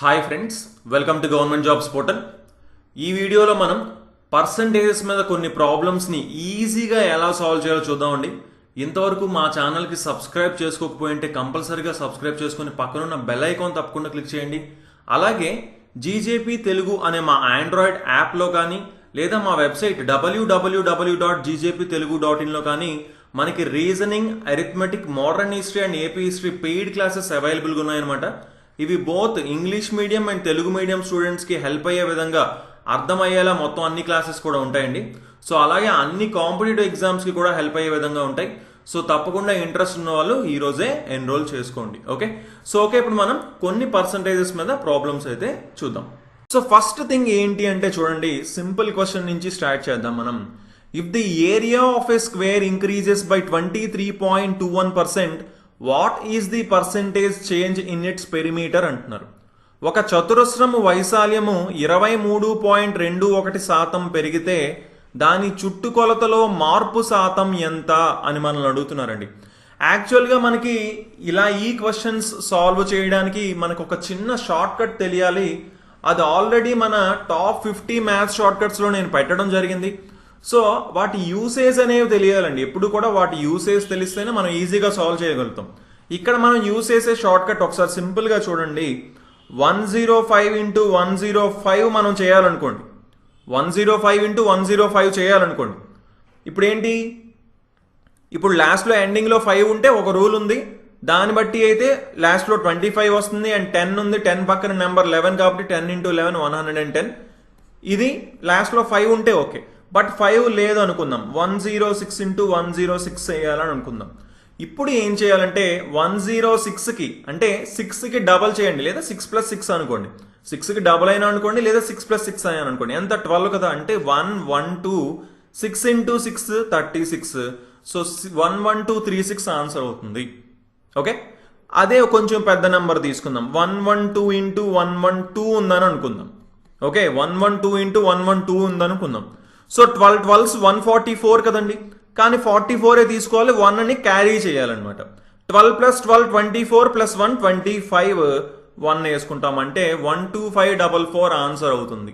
Hi friends, welcome to government jobs portal. ఈ వీడియోలో మనం పర్సంటేజెస్ మీద కొన్ని ప్రాబ్లమ్స్ని ఈజీగా ఎలా సాల్వ్ చేయాలో చూద్దామండి. ఇంతవరకు మా ఛానల్కి సబ్స్క్రైబ్ చేసుకోకపోయింటే కంపల్సరీగా సబ్స్క్రైబ్ చేసుకుని పక్కనున్న బెల్ ఐకాన్ తప్పకుండా క్లిక్ చేయండి. అలాగే జీజేపీ తెలుగు అనే మా ఆండ్రాయిడ్ యాప్లో కానీ లేదా మా వెబ్సైట్ www.ggptelugu.in కానీ మనకి reasoning, arithmetic, modern history and AP history paid classes అవైలబుల్గా ఉన్నాయన్నమాట. ఇవి both English medium and Telugu medium స్టూడెంట్స్కి హెల్ప్ అయ్యే విధంగా అర్థమయ్యేలా మొత్తం అన్ని క్లాసెస్ కూడా ఉంటాయండి. సో అలాగే అన్ని కాంపిటేటివ్ ఎగ్జామ్స్కి కూడా హెల్ప్ అయ్యే విధంగా ఉంటాయి. సో తప్పకుండా ఇంట్రెస్ట్ ఉన్న వాళ్ళు ఈ రోజే ఎన్రోల్ చేసుకోండి. ఓకే, ఇప్పుడు మనం కొన్ని పర్సంటేజెస్ మీద ప్రాబ్లమ్స్ అయితే చూద్దాం. సో ఫస్ట్ థింగ్ ఏంటి అంటే చూడండి, సింపుల్ క్వశ్చన్ నుంచి స్టార్ట్ చేద్దాం మనం. If the area of a square increases by 23.21%, what is the percentage change in its perimeter అంటున్నారు. ఒక చతురస్రము వైశాల్యము 23.21% పెరిగితే దాని చుట్టుకొలతలో మార్పు శాతం ఎంత అని మనల్ని అడుగుతున్నారండి. యాక్చువల్గా మనకి ఇలా ఈ క్వశ్చన్స్ సాల్వ్ చేయడానికి మనకు ఒక చిన్న షార్ట్ కట్ తెలియాలి. అది ఆల్రెడీ మన టాప్ 50 మ్యాథ్స్ షార్ట్ కట్స్లో నేను పెట్టడం జరిగింది. సో వాటి యూసేజ్ అనేవి తెలియాలండి. ఎప్పుడు కూడా వాటి యూసేజ్ తెలిస్తేనే మనం ఈజీగా సాల్వ్ చేయగలుగుతాం. ఇక్కడ మనం యూస్ చేసే షార్ట్ కట్ ఒకసారి సింపుల్గా చూడండి. 105 into 105 మనం చేయాలనుకోండి. 105 into 105 చేయాలనుకోండి. ఇప్పుడు ఏంటి, ఇప్పుడు లాస్ట్లో ఎండింగ్లో 5 ఉంటే ఒక రూల్ ఉంది. దాన్ని బట్టి అయితే లాస్ట్లో 25 వస్తుంది అండ్ 10 ఉంది. 10 పక్కన నెంబర్ 11 కాబట్టి 10 into 11 110. ఇది లాస్ట్లో 5 ఉంటే ఓకే. బట్ 5 లేదు అనుకుందాం. 106 into 106 చేయాలని అనుకుందాం. ఇప్పుడు ఏం చేయాలంటే 106కి అంటే 6కి డబల్ చేయండి, లేదా 6 + 6 అనుకోండి. 6కి డబల్ అయినా అనుకోండి, లేదా 6 + 6 అయినా అనుకోండి. ఎంత 12 కదా, అంటే 112 6 into 6 36. సో 11236 ఆన్సర్ అవుతుంది. ఓకే, అదే కొంచెం పెద్ద నెంబర్ తీసుకుందాం. 112 into 112 ఉందని అనుకుందాం. ఓకే, 112 into 112 ఉందనుకుందాం. సో 12 12s 144 కదండి, కానీ 44 తీసుకోవాలి, 1ని క్యారీ చేయాలన్నమాట. 12 + 12 24 + 1 25 1 వేసుకుంటామంటే 12544 ఆన్సర్ అవుతుంది.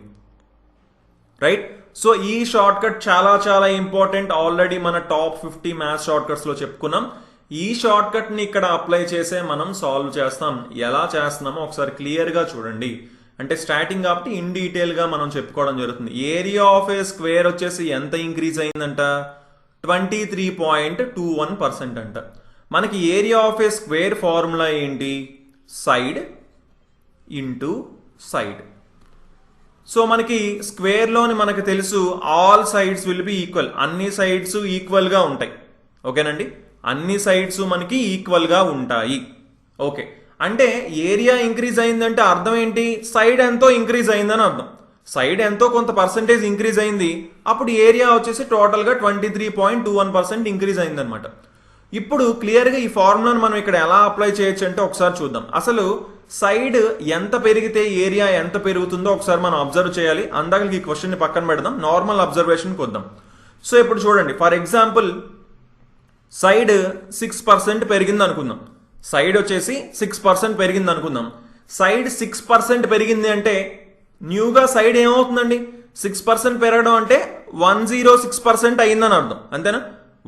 రైట్. సో ఈ షార్ట్ కట్ చాలా చాలా ఇంపార్టెంట్. ఆల్రెడీ మన టాప్ 50 మ్యాథ్స్ షార్ట్ కట్స్లో చెప్పుకున్నాం. ఈ షార్ట్ కట్ని ఇక్కడ అప్లై చేసే మనం సాల్వ్ చేస్తాం. ఎలా చేస్తున్నామో ఒకసారి క్లియర్గా చూడండి. అంటే స్టార్టింగ్ కాబట్టి ఇన్ డీటెయిల్గా మనం చెప్పుకోవడం జరుగుతుంది. ఏరియా ఆఫ్ ఏ స్క్వేర్ వచ్చేసి ఎంత ఇంక్రీజ్ అయిందంట, 23.21% అంట. మనకి area of A square formula ఏంటి, సైడ్ ఇంటూ సైడ్. సో మనకి స్క్వేర్లోని మనకు తెలుసు all sides will be equal. అన్ని సైడ్స్ ఈక్వల్గా ఉంటాయి. ఓకేనండి, అన్ని సైడ్స్ మనకి ఈక్వల్గా ఉంటాయి. ఓకే, అంటే ఏరియా ఇంక్రీజ్ అయిందంటే అర్థం ఏంటి, సైడ్ ఎంతో ఇంక్రీజ్ అయిందని అర్థం. సైడ్ ఎంతో కొంత పర్సెంటేజ్ ఇంక్రీజ్ అయింది, అప్పుడు ఏరియా వచ్చేసి టోటల్గా 23.21% ఇంక్రీజ్ అయిందనమాట. ఇప్పుడు క్లియర్గా ఈ ఫార్ములాను మనం ఇక్కడ ఎలా అప్లై చేయొచ్చు అంటే ఒకసారి చూద్దాం. అసలు సైడ్ ఎంత పెరిగితే ఏరియా ఎంత పెరుగుతుందో ఒకసారి మనం అబ్జర్వ్ చేయాలి. అందాక ఈ క్వశ్చన్ని పక్కన పెడదాం, నార్మల్ అబ్జర్వేషన్కి వద్దాం. సో ఇప్పుడు చూడండి, ఫర్ ఎగ్జాంపుల్ సైడ్ 6% పెరిగింది అనుకుందాం. సైడ్ వచ్చేసి 6% పెరిగింది అనుకుందాం. సైడ్ 6% పెరిగింది అంటే న్యూగా సైడ్ ఏమవుతుందండి, 6% పెరగడం అంటే 106% అయిందని అర్థం. అంతేనా,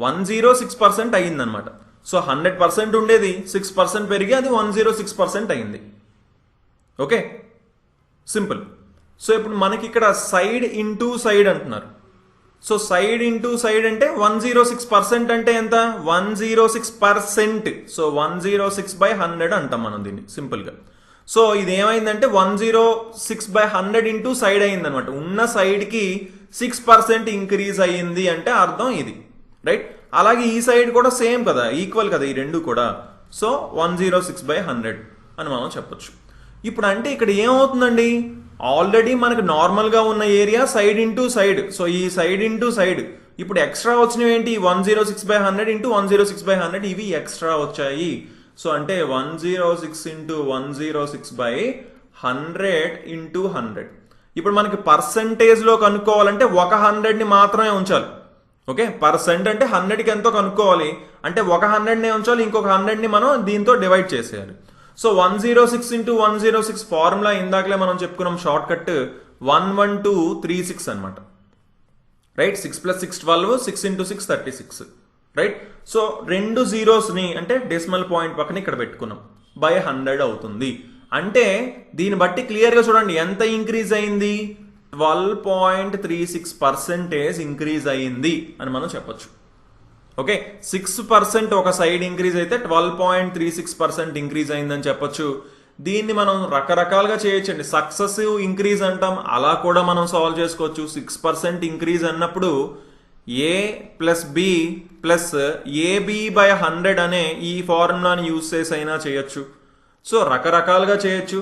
106% అయ్యిందనమాట. సో 100% ఉండేది 6% పెరిగి అది 106% అయింది. Okay, simple. సో ఇప్పుడు మనకి ఇక్కడ సైడ్ ఇంటూ సైడ్ అంటున్నారు. సో సైడ్ ఇంటూ సైడ్ అంటే 106% అంటే ఎంత, 106%. సో 106/100 అంటాం మనం దీన్ని సింపుల్గా. సో ఇది ఏమైందంటే 106/100 ఇంటూ సైడ్ అయింది అనమాట. ఉన్న సైడ్కి 6% ఇంక్రీజ్ అయ్యింది అంటే అర్థం ఇది. రైట్. అలాగే ఈ సైడ్ కూడా సేమ్ కదా, ఈక్వల్ కదా ఈ రెండు కూడా. సో 106/100 అని మనం చెప్పొచ్చు. ఇప్పుడు అంటే ఇక్కడ ఏమవుతుందండి, ఆల్రెడీ మనకు నార్మల్గా ఉన్న area side into side. So ఈ సైడ్ ఇంటూ సైడ్ ఇప్పుడు ఎక్స్ట్రా వచ్చినవి ఏంటి, 106/100 ఇంటూ 106/100 ఇవి ఎక్స్ట్రా వచ్చాయి. సో అంటే 106 into 106/100 into 100. ఇప్పుడు మనకి పర్సంటేజ్లో కనుక్కోవాలంటే ఒక 100ని మాత్రమే ఉంచాలి. ఓకే, పర్సెంట్ అంటే 100కి ఎంతో కనుక్కోవాలి అంటే ఒక 100నే ఉంచాలి, ఇంకొక 100ని మనం దీంతో డివైడ్ చేసేయాలి. సో 106 ఇంటూ 106 ఫార్ములా ఇందాకలే మనం చెప్పుకున్నాం షార్ట్ కట్ 11236 అనమాట. రైట్, 6 + 6 12, 6 × 6 36. రైట్, సో రెండు జీరోస్ని అంటే డెసిమల్ పాయింట్ పక్కన ఇక్కడ పెట్టుకున్నాం, బై 100 అవుతుంది. అంటే దీన్ని బట్టి క్లియర్గా చూడండి ఎంత ఇంక్రీజ్ అయింది, 12.36% ఇంక్రీజ్ అయ్యింది అని మనం చెప్పొచ్చు. ఓకే, 6% ఒక సైడ్ ఇంక్రీజ్ అయితే 12.36% ఇంక్రీజ్ అయిందని చెప్పొచ్చు. దీన్ని మనం రకరకాలుగా చేయొచ్చండి. సక్సెసివ్ ఇంక్రీజ్ అంటాం, అలా కూడా మనం సాల్వ్ చేసుకోవచ్చు. 6% ఇంక్రీజ్ అన్నప్పుడు a + b + ab/100 అనే ఈ ఫార్ములాని యూజ్ చేసి అయినా చేయొచ్చు. సో రకరకాలుగా చేయొచ్చు.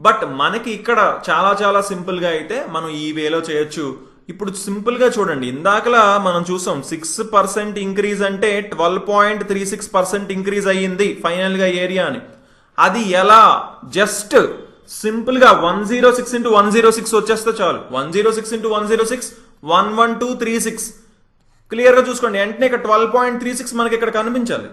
బట్ మనకి ఇక్కడ చాలా చాలా సింపుల్గా అయితే మనం ఈ వేలో చేయొచ్చు. ఇప్పుడు సింపుల్గా చూడండి, ఇందాకలా మనం చూసాం 6% ఇంక్రీజ్ అంటే 12.36% ఇంక్రీజ్ అయ్యింది ఫైనల్గా ఏరియా అని. అది ఎలా, జస్ట్ సింపుల్గా 106 × 106 వచ్చేస్తే చాలు. 106 × 106 11236. క్లియర్గా చూసుకోండి, వెంటనే ఇక్కడ 12.36 మనకి ఇక్కడ కనిపించాలి.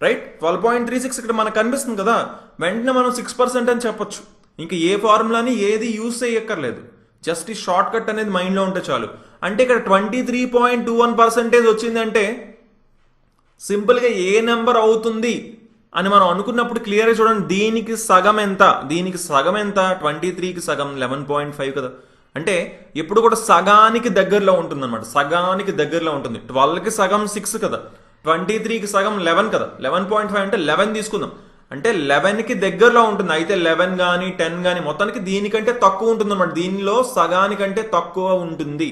రైట్, 12.36 ఇక్కడ మనకు కనిపిస్తుంది కదా, వెంటనే మనం 6% అని చెప్పొచ్చు. ఇంకా ఏ ఫార్ములాని ఏది యూజ్ చేయక్కర్లేదు, జస్ట్ ఈ షార్ట్ కట్ అనేది మైండ్లో ఉంటే చాలు. అంటే ఇక్కడ 23.21% వచ్చిందంటే సింపుల్గా ఏ నెంబర్ అవుతుంది అని మనం అనుకున్నప్పుడు క్లియర్గా చూడండి, దీనికి సగం ఎంత, 23కి సగం 11.5 కదా. అంటే ఎప్పుడు కూడా సగానికి దగ్గరలో ఉంటుంది అనమాట, సగానికి దగ్గరలో ఉంటుంది. 12కి సగం 6 కదా, 23కి సగం 11 కదా, 11.5 అంటే 11 తీసుకుందాం, అంటే 11కి దగ్గరలో ఉంటుంది. అయితే 11 కానీ 10 కానీ మొత్తానికి దీనికంటే తక్కువ ఉంటుంది అనమాట, దీనిలో సగానికంటే తక్కువ ఉంటుంది.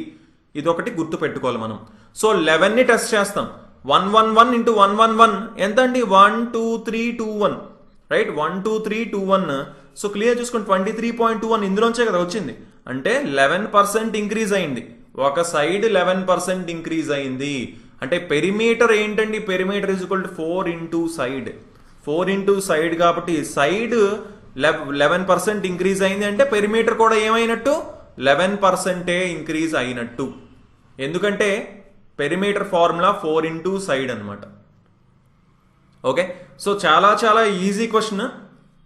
ఇది ఒకటి గుర్తు పెట్టుకోవాలి మనం. సో 11ని టెస్ట్ చేస్తాం, 111 × 111 ఎంత అండి, 12321. రైట్, 12321. సో క్లియర్ చూసుకోండి, 23.21 ఇందులోంచే కదా వచ్చింది, అంటే 11% ఇంక్రీజ్ అయింది. ఒక సైడ్ 11% ఇంక్రీజ్ అయింది. అంటే పెరిమీటర్ ఏంటండి, పెరిమీటర్ = 4 × సైడ్, 4 × సైడ్ కాబట్టి సైడ్ 11% ఇంక్రీజ్ అయింది అంటే పెరిమీటర్ కూడా ఏమైనట్టు, 11% ఇంక్రీజ్ అయినట్టు. ఎందుకంటే పెరిమీటర్ ఫార్ములా 4 × సైడ్ అనమాట. ఓకే, సో చాలా చాలా ఈజీ క్వశ్చన్.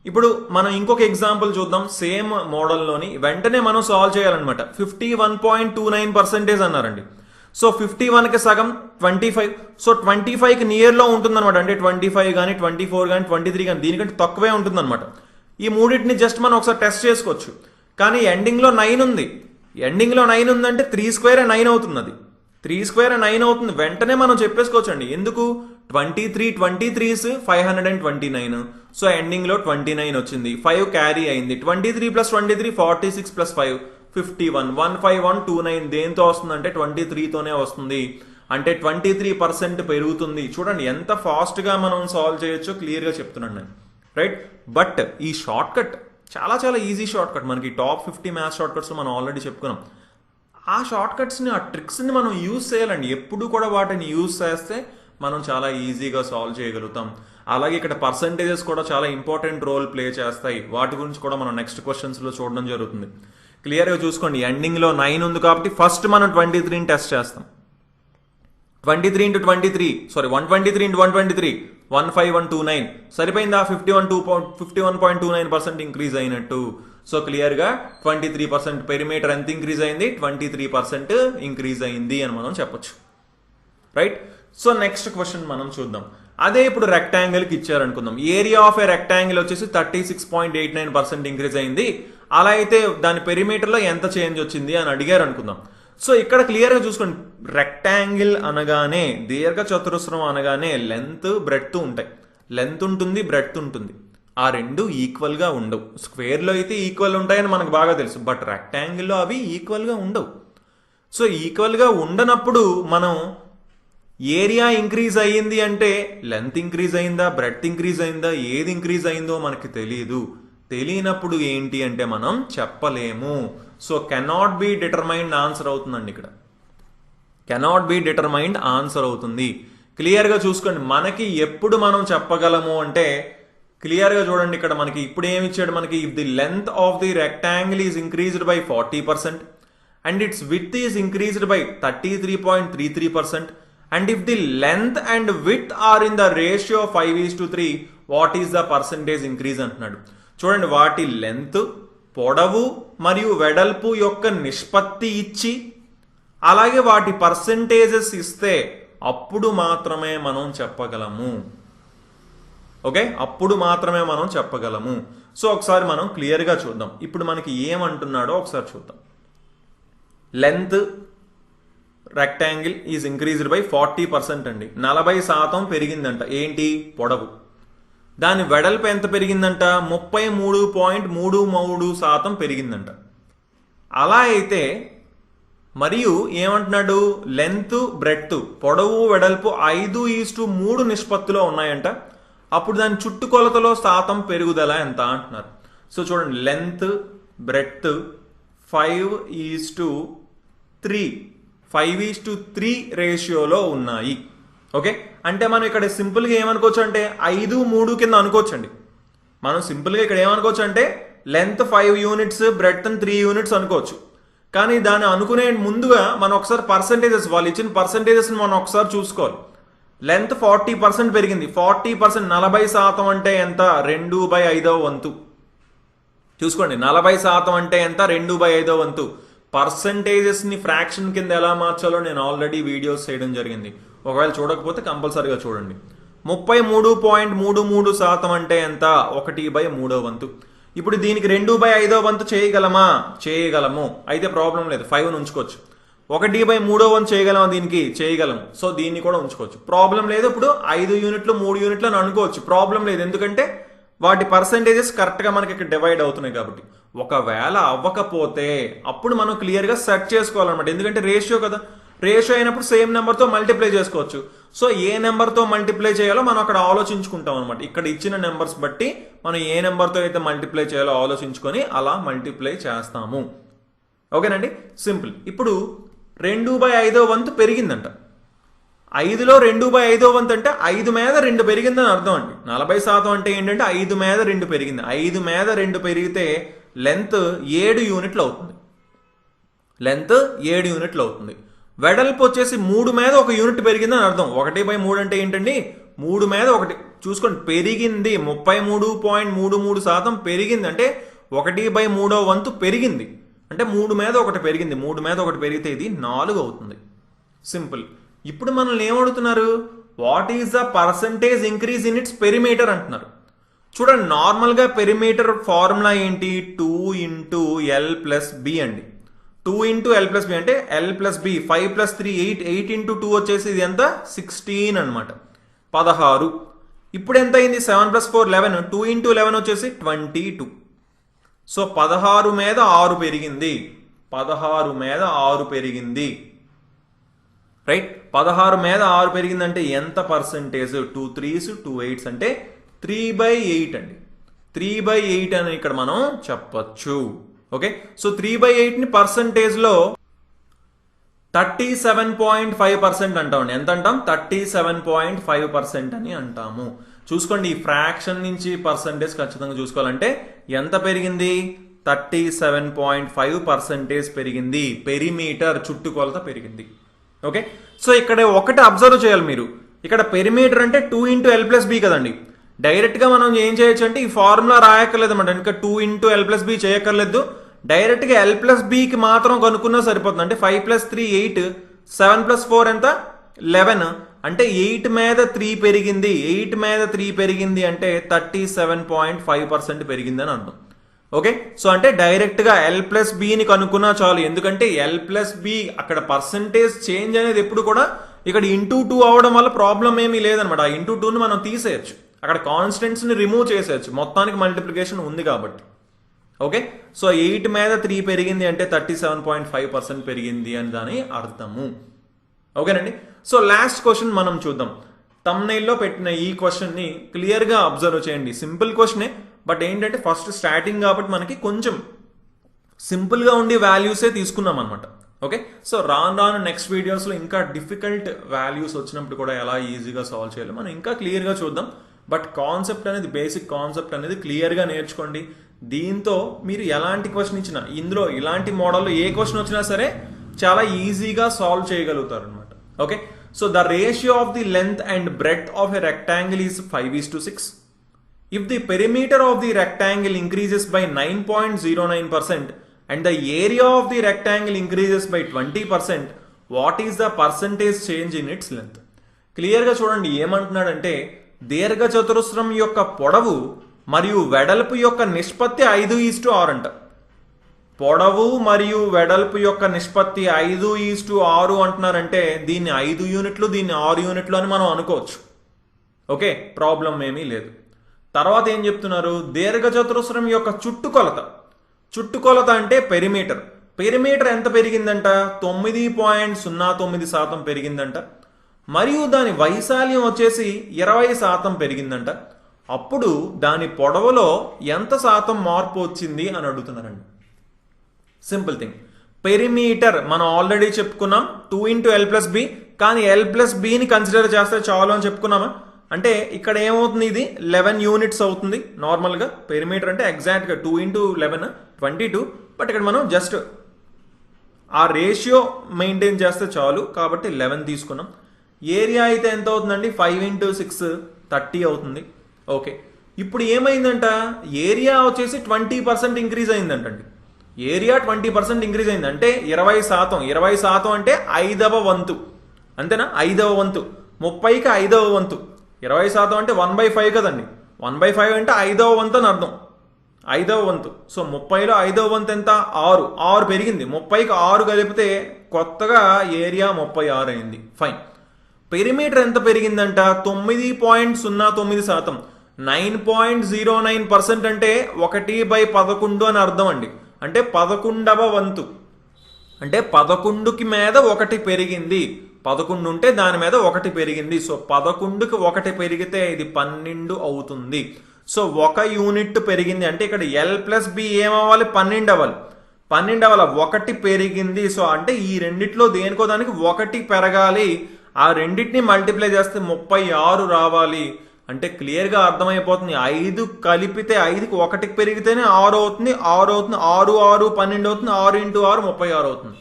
ఇప్పుడు మనం ఇంకొక ఎగ్జాంపుల్ చూద్దాం, సేమ్ మోడల్లోని వెంటనే మనం సాల్వ్ చేయాలన్నమాట. 51.29% అన్నారండి. సో 51కి సగం 25, సో 25కి నియర్లో ఉంటుందన్నమాట. అంటే 25 కానీ 24 కానీ 23 కానీ దీనికంటే తక్కువే ఉంటుందన్నమాట. ఈ మూడింటిని జస్ట్ మనం ఒకసారి టెస్ట్ చేసుకోవచ్చు. కానీ ఎండింగ్లో 9 ఉంది, ఎండింగ్లో 9 ఉందంటే 3² 9 అవుతుంది. అది 3² 9 అవుతుంది. వెంటనే మనం చెప్పేసుకోవచ్చు అండి, ఎందుకు 23s 529. సో ఎండింగ్లో 29 వచ్చింది, 5 క్యారీ అయింది. 23 + 23 46 + 5 51. 15129 దేంతో వస్తుందంటే 23తోనే వస్తుంది. అంటే 23% పెరుగుతుంది. చూడండి ఎంత ఫాస్ట్గా మనం సాల్వ్ చేయొచ్చో క్లియర్గా చెప్తున్నాను నేను. రైట్, బట్ ఈ షార్ట్ కట్ చాలా చాలా ఈజీ షార్ట్ కట్. మనకి టాప్ 50 మ్యాథ్స్ షార్ట్ కట్స్ మనం ఆల్రెడీ చెప్పుకున్నాం. ఆ షార్ట్ కట్స్ని, ఆ ట్రిక్స్ని మనం యూజ్ చేయాలండి. ఎప్పుడు కూడా వాటిని యూజ్ చేస్తే మనం చాలా ఈజీగా సాల్వ్ చేయగలుగుతాం. అలాగే ఇక్కడ పర్సంటేజెస్ కూడా చాలా ఇంపార్టెంట్ రోల్ ప్లే చేస్తాయి. వాటి గురించి కూడా మనం నెక్స్ట్ క్వశ్చన్స్లో చూడడం జరుగుతుంది. క్లియర్గా చూసుకోండి, ఎండింగ్లో 9 ఉంది కాబట్టి ఫస్ట్ మనం 23ని టెస్ట్ చేస్తాం. 23 × 23 సారీ 123 × 123 15129 సరిపోయిందా, 51.29% ఇంక్రీజ్ అయినట్టు. సో క్లియర్గా 23% పెరిమీటర్ ఎంత ఇంక్రీజ్ అయింది, 23% ఇంక్రీజ్ అయింది అని మనం చెప్పొచ్చు. రైట్, సో నెక్స్ట్ క్వశ్చన్ మనం చూద్దాం. అదే ఇప్పుడు రెక్టాంగిల్కి ఇచ్చారనుకుందాం, ఏరియా ఆఫ్ ఏ రెక్టాంగిల్ వచ్చేసి 36.89% ఇంక్రీజ్ అయింది. అలా అయితే దాని పెరిమీటర్లో ఎంత చేంజ్ వచ్చింది అని అడిగారు అనుకుందాం. సో ఇక్కడ క్లియర్గా చూసుకోండి, రెక్టాంగిల్ అనగానే, దీర్ఘ చతురస్రం అనగానే లెంత్ బ్రెడ్త్ ఉంటాయి. లెంత్ ఉంటుంది, బ్రెడ్త్ ఉంటుంది. ఆ రెండు ఈక్వల్గా ఉండవు. స్క్వేర్లో అయితే ఈక్వల్ ఉంటాయని మనకు బాగా తెలుసు, బట్ రెక్టాంగిల్లో అవి ఈక్వల్గా ఉండవు. సో ఈక్వల్గా ఉండనప్పుడు మనం ఏరియా ఇంక్రీజ్ అయ్యింది అంటే లెంత్ ఇంక్రీజ్ అయిందా, బ్రెడ్త్ ఇంక్రీజ్ అయిందా, ఏది ఇంక్రీజ్ అయిందో మనకి తెలియదు. తెలియనప్పుడు ఏంటి అంటే మనం చెప్పలేము. So cannot be determined answer అవుతుందండి. ఇక్కడ కెనాట్ బి డిటర్మైన్డ్ ఆన్సర్ అవుతుంది. క్లియర్గా చూసుకోండి, మనకి ఎప్పుడు మనం చెప్పగలము అంటే క్లియర్గా చూడండి, ఇక్కడ మనకి ఇప్పుడు ఏమి ఇచ్చాడు, మనకి if the length of the rectangle is increased by 40% and it's width is increased by 33.33%. And if the length and width are in the ratio of 5:3, what is the percentage increase అంటున్నాడు. చూడండి, వాటి length, పొడవు మరియు వెడల్పు యొక్క నిష్పత్తి ఇచ్చి అలాగే వాటి పర్సంటేజెస్ ఇస్తే అప్పుడు మాత్రమే మనం చెప్పగలము. ఓకే, అప్పుడు మాత్రమే మనం చెప్పగలము. సో ఒకసారి మనం క్లియర్గా చూద్దాం. ఇప్పుడు మనకి ఏమంటున్నాడో ఒకసారి చూద్దాం. Length rectangle is increased by 40% అండి. 40% పెరిగిందంట. ఏంటి? పొడవు. దాని వెడల్పు ఎంత పెరిగిందంట? 33.33% పెరిగిందంట. అలా అయితే మరియు ఏమంటున్నాడు? లెంత్ బ్రెడ్త్, పొడవు వెడల్పు 5:3 నిష్పత్తిలో ఉన్నాయంట. అప్పుడు దాని చుట్టుకొలతలో శాతం పెరుగుదల ఎంత అంటున్నారు. సో చూడండి, లెంత్ బ్రెడ్త్ 5:3 రేషియోలో ఉన్నాయి. ఓకే, అంటే మనం ఇక్కడ సింపుల్గా ఏమనుకోవచ్చు అంటే 5:3 కింద అనుకోవచ్చండి. మనం సింపుల్గా ఇక్కడ ఏమనుకోవచ్చు అంటే లెంత్ 5 యూనిట్స్, బ్రెడ్త్ 3 యూనిట్స్ అనుకోవచ్చు. కానీ దాన్ని అనుకునే ముందుగా మనం ఒకసారి పర్సంటేజెస్, వాళ్ళు ఇచ్చిన పర్సంటేజెస్ మనం ఒకసారి చూసుకోవాలి. లెంత్ 40% పెరిగింది. 40% 40% అంటే ఎంత? 2/5వ వంతు. చూసుకోండి, 40% అంటే ఎంత? 2/5వ వంతు. పర్సంటేజెస్ని ఫ్రాక్షన్ కింద ఎలా మార్చాలో నేను ఆల్రెడీ వీడియోస్ చేయడం జరిగింది. ఒకవేళ చూడకపోతే కంపల్సరీగా చూడండి. 33.33% అంటే ఎంత? 1/3వ వంతు. ఇప్పుడు దీనికి 2/5వ వంతు చేయగలమా? చేయగలము. అయితే ప్రాబ్లం లేదు, 5ని ఉంచుకోవచ్చు. 1/3వ వంతు చేయగలమా? దీనికి చేయగలము. సో దీన్ని కూడా ఉంచుకోవచ్చు, ప్రాబ్లం లేదు. ఇప్పుడు 5 యూనిట్లు 3 యూనిట్లు అని అనుకోవచ్చు, ప్రాబ్లం లేదు. ఎందుకంటే వాటి పర్సంటేజెస్ కరెక్ట్గా మనకి ఇక్కడ డివైడ్ అవుతున్నాయి కాబట్టి. ఒకవేళ అవ్వకపోతే అప్పుడు మనం క్లియర్గా సెట్ చేసుకోవాలన్నమాట. ఎందుకంటే రేషియో కదా, రేషియో అయినప్పుడు సేమ్ నెంబర్తో మల్టిప్లై చేసుకోవచ్చు. సో ఏ నెంబర్తో మల్టిప్లై చేయాలో మనం అక్కడ ఆలోచించుకుంటాం అనమాట. ఇక్కడ ఇచ్చిన నెంబర్స్ బట్టి మనం ఏ నెంబర్తో అయితే మల్టిప్లై చేయాలో ఆలోచించుకొని అలా మల్టిప్లై చేస్తాము. ఓకేనండి, సింపుల్. ఇప్పుడు 2/5వ వంతు పెరిగిందంట. 5లో 2/5వ వంతు అంటే 5 మీద 2 పెరిగిందని అర్థం అండి. 40% అంటే ఏంటంటే 5 మీద 2 పెరిగింది. 5 మీద 2 పెరిగితే లెంత్ 7 యూనిట్లు అవుతుంది. లెంత్ 7 యూనిట్లు అవుతుంది. వెడల్పు వచ్చేసి 3 మీద 1 యూనిట్ పెరిగిందని అర్థం. 1/3 అంటే ఏంటండి? 3 మీద 1. చూసుకోండి, పెరిగింది. 33.33% పెరిగింది. అంటే 1/3వ వంతు పెరిగింది. అంటే 3 మీద 1 పెరిగింది. 3 మీద 1 పెరిగితే ఇది 4 అవుతుంది. సింపుల్. ఇప్పుడు మనల్ని ఏమడుగుతున్నారు? What is the percentage increase in its perimeter అంటున్నారు. చూడండి, నార్మల్గా పెరిమీటర్ ఫార్ములా ఏంటి? 2 × L+B అండి. 2 × L+B అంటే L+B 5 + 3 8. 8 × 2 వచ్చేసి ఇది ఎంత? 16 అనమాట, 16. ఇప్పుడు ఎంత అయింది? 7 + 4 11. 2 × 11 వచ్చేసి 22. సో 16 మీద 6 పెరిగింది. 16 మీద 6 పెరిగింది. రైట్, 16 మీద 6 పెరిగిందంటే ఎంత పర్సంటేజ్? 2 3s 2 8s అంటే 3/8 అండి. 3/8 అని ఇక్కడ మనం చెప్పచ్చు. ఓకే, సో 3/8ని పర్సంటేజ్లో 37.5% అంటామండి. ఎంత అంటాం? 37.5% అని అంటాము. చూసుకోండి, ఈ ఫ్రాక్షన్ నుంచి పర్సంటేజ్ ఖచ్చితంగా చూసుకోవాలంటే ఎంత పెరిగింది? 37.5% పెరిగింది. పెరిమీటర్ చుట్టుకొలత పెరిగింది. ఓకే, సో ఇక్కడ ఒకటి అబ్జర్వ్ చేయాలి మీరు. ఇక్కడ పెరిమీటర్ అంటే 2 × L+B కదండి. డైరెక్ట్గా మనం ఏం చేయొచ్చు అంటే ఈ ఫార్ములా రాయక్కర్లేదు అన్నమాట. ఇంకా 2 × L+B చేయక్కర్లేదు. డైరెక్ట్గా L+Bకి మాత్రం కనుక్కున్నా సరిపోతుంది. అంటే 5 + 3 8, 7 + 4 ఎంత? 11. అంటే 8 మీద 3 పెరిగింది. 8 మీద 3 పెరిగింది అంటే 37.5% పెరిగింది అని అర్థం. ఓకే, సో అంటే డైరెక్ట్గా L+Bని కనుక్కున్నా చాలు. ఎందుకంటే L+B అక్కడ పర్సంటేజ్ చేంజ్ అనేది ఎప్పుడు కూడా ఇక్కడ × 2 అవడం వల్ల ప్రాబ్లం ఏమీ లేదనమాట. ఆ × 2ని మనం తీసేయచ్చు, అక్కడ కాన్స్టెంట్స్ని రిమూవ్ చేసేయచ్చు, మొత్తానికి మల్టిప్లికేషన్ ఉంది కాబట్టి. ఓకే, సో 8 మీద 3 పెరిగింది అంటే 37.5% పెరిగింది అని దాని అర్థము. ఓకేనండి, సో లాస్ట్ క్వశ్చన్ మనం చూద్దాం. థంబ్నెయిల్లో పెట్టిన ఈ క్వశ్చన్ని క్లియర్గా అబ్జర్వ్ చేయండి. సింపుల్ క్వశ్చనే, బట్ ఏంటంటే ఫస్ట్ స్టార్టింగ్ కాబట్టి మనకి కొంచెం సింపుల్గా ఉండి వాల్యూసే తీసుకున్నాం అనమాట. ఓకే, సో రాను నెక్స్ట్ వీడియోస్లో ఇంకా డిఫికల్ట్ వాల్యూస్ వచ్చినప్పుడు కూడా ఎలా ఈజీగా సాల్వ్ చేయాలో మనం ఇంకా క్లియర్గా చూద్దాం. బట్ కాన్సెప్ట్ అనేది, బేసిక్ కాన్సెప్ట్ అనేది క్లియర్గా నేర్చుకోండి. దీంతో మీరు ఎలాంటి క్వశ్చన్ ఇచ్చినా, ఇందులో ఇలాంటి మోడల్లో ఏ క్వశ్చన్ వచ్చినా సరే చాలా ఈజీగా సాల్వ్ చేయగలుగుతారు అనమాట. Okay, so the ratio of the length and breadth of a rectangle is 5:6. If the perimeter of the rectangle increases by 9.09% and the area of the rectangle increases by 20%, what is the percentage change in its length? క్లియర్గా చూడండి ఏమంటున్నాడంటే దీర్ఘచతురస్రం యొక్క పొడవు మరియు వెడల్పు యొక్క నిష్పత్తి 5:6 అంట. పొడవు మరియు వెడల్పు యొక్క నిష్పత్తి 5:6 అంటున్నారంటే దీన్ని 5 యూనిట్లు దీన్ని 6 యూనిట్లు అని మనం అనుకోవచ్చు. ఓకే, ప్రాబ్లం ఏమీ లేదు. తర్వాత ఏం చెప్తున్నారు, దీర్ఘచతురస్రం యొక్క చుట్టుకొలత అంటే పెరిమీటర్. పెరిమీటర్ ఎంత పెరిగిందంట, 9.09% పెరిగిందంట. మరియు దాని వైశాల్యం వచ్చేసి 20% పెరిగిందంట. అప్పుడు దాని పొడవులో ఎంత శాతం మార్పు వచ్చింది అని అడుగుతున్నారండి. సింపుల్ థింగ్, పెరిమీటర్ మనం ఆల్రెడీ చెప్పుకున్నాం 2 × L+B, కానీ L+Bని కన్సిడర్ చేస్తే చాలు అని చెప్పుకున్నామా. అంటే ఇక్కడ ఏమవుతుంది, ఇది 11 యూనిట్స్ అవుతుంది. నార్మల్గా పెరిమీటర్ అంటే ఎగ్జాక్ట్గా 2 × 11 22, బట్ ఇక్కడ మనం జస్ట్ ఆ రేషియో మెయింటైన్ చేస్తే చాలు కాబట్టి 11 తీసుకున్నాం. ఏరియా అయితే ఎంత అవుతుందండి, 5 × 6 30 అవుతుంది. ఓకే, ఇప్పుడు ఏమైందంట, ఏరియా వచ్చేసి 20% ఇంక్రీజ్ అయిందంటండి. ఏరియా 20% ఇంక్రీజ్ అయింది అంటే 20% అంటే 5వ వంతు, అంతేనా? 5వ వంతు, 30కి 5వ వంతు. 20% అంటే 1/5 కదండి. 1/5 అంటే 5వ వంతు అని అర్థం, 5వ వంతు. సో 30లో 5వ వంతు ఎంత, 6 పెరిగింది. 30కి 6 కలిపితే కొత్తగా ఏరియా 36 అయింది. ఫైన్. పెరిమీటర్ ఎంత పెరిగిందంట, 9.09%. 9.09% అంటే 1/11 అని అర్థం అండి. అంటే 11వ వంతు, అంటే 11కి మీద 1 పెరిగింది. 11 ఉంటే దాని మీద 1 పెరిగింది. సో 11కి 1 పెరిగితే ఇది 12 అవుతుంది. సో 1 యూనిట్ పెరిగింది అంటే ఇక్కడ L+B ఏమవ్వాలి, 12 అవ్వాలి. 12 అవ్వాలి, 1 పెరిగింది. సో అంటే ఈ రెండిట్లో దేనికో దానికి 1 పెరగాలి. ఆ రెండింటిని మల్టిప్లై చేస్తే 36 రావాలి. అంటే క్లియర్గా అర్థమైపోతుంది, 5 కలిపితే 5కి 1 పెరిగితేనే 6 అవుతుంది. 6 అవుతుంది, 6 6 12 అవుతుంది. 6 × 6 36 అవుతుంది.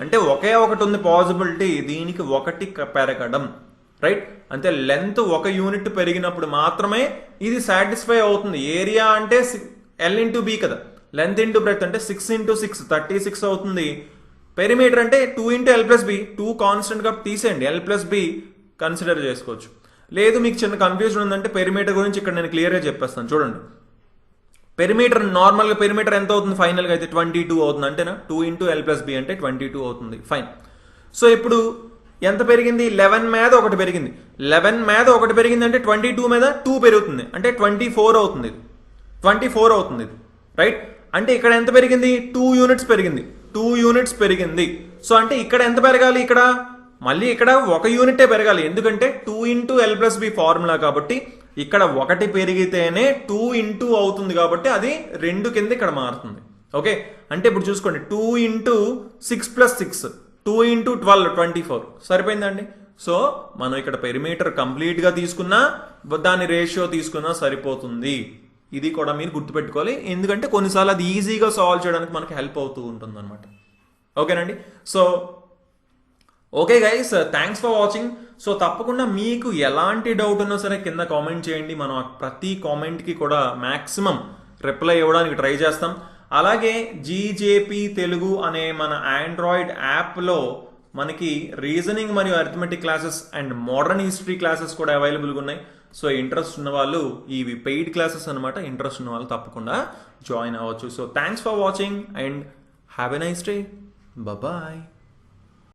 అంటే ఒకే ఒకటి ఉంది పాసిబిలిటీ, దీనికి 1 పెరగడం. రైట్, అంటే లెంత్ 1 యూనిట్ పెరిగినప్పుడు మాత్రమే ఇది సాటిస్ఫై అవుతుంది. ఏరియా అంటే L × B కదా, లెంత్ × బ్రెడ్త్ అంటే 6 × 6 36 అవుతుంది. పెరిమీటర్ అంటే 2 × L+B, 2 కాన్స్టెంట్ గా తీసేయండి, L+B కన్సిడర్ చేసుకోవచ్చు. లేదు మీకు చిన్న కన్ఫ్యూజన్ ఉందంటే పెరిమీటర్ గురించి ఇక్కడ నేను క్లియర్గా చెప్పేస్తాను. చూడండి, పెరిమీటర్ నార్మల్గా పెరిమీటర్ ఎంత అవుతుంది, ఫైనల్గా అయితే 22 అవుతుంది. అంటేనా 2 × L+B అంటే 22 అవుతుంది. ఫైన్. సో ఇప్పుడు ఎంత పెరిగింది, 11 మీద 1 పెరిగింది. 11 మీద 1 పెరిగింది అంటే 22 మీద 2 పెరుగుతుంది అంటే 24 అవుతుంది. 24 అవుతుంది, రైట్. అంటే ఇక్కడ ఎంత పెరిగింది, 2 యూనిట్స్ పెరిగింది. 2 యూనిట్స్ పెరిగింది. సో అంటే ఇక్కడ ఎంత పెరగాలి, ఇక్కడ మళ్ళీ ఇక్కడ 1 యూనిటే పెరగాలి. ఎందుకంటే 2 × L+B ఫార్ములా కాబట్టి ఇక్కడ 1 పెరిగితేనే 2 × అవుతుంది కాబట్టి అది 2 కింద ఇక్కడ మారుతుంది. ఓకే, అంటే ఇప్పుడు చూసుకోండి, 2 × 6 + 6 2 × 12 24 సరిపోయిందండి. సో మనం ఇక్కడ పెరిమీటర్ కంప్లీట్గా తీసుకున్నా దాని రేషియో తీసుకున్నా సరిపోతుంది. ఇది కూడా మీరు గుర్తుపెట్టుకోవాలి, ఎందుకంటే కొన్నిసార్లు అది ఈజీగా సాల్వ్ చేయడానికి మనకి హెల్ప్ అవుతూ ఉంటుంది అనమాట. ఓకేనండి. So okay guys, thanks for watching. So తప్పకుండా మీకు ఎలాంటి డౌట్ ఉన్నా సరే కింద కామెంట్ చేయండి. మనం ప్రతి కామెంట్కి కూడా మ్యాక్సిమం రిప్లై ఇవ్వడానికి ట్రై చేస్తాం. అలాగే జీజేపీ తెలుగు అనే మన ఆండ్రాయిడ్ యాప్లో మనకి రీజనింగ్ మరియు arithmetic classes and modern history classes కూడా అవైలబుల్గా ఉన్నాయి. సో ఇంట్రెస్ట్ ఉన్న వాళ్ళు, ఇవి పెయిడ్ క్లాసెస్ అనమాట, ఇంట్రెస్ట్ ఉన్న వాళ్ళు తప్పకుండా జాయిన్ అవ్వచ్చు. So thanks for watching and have a nice day. Bye.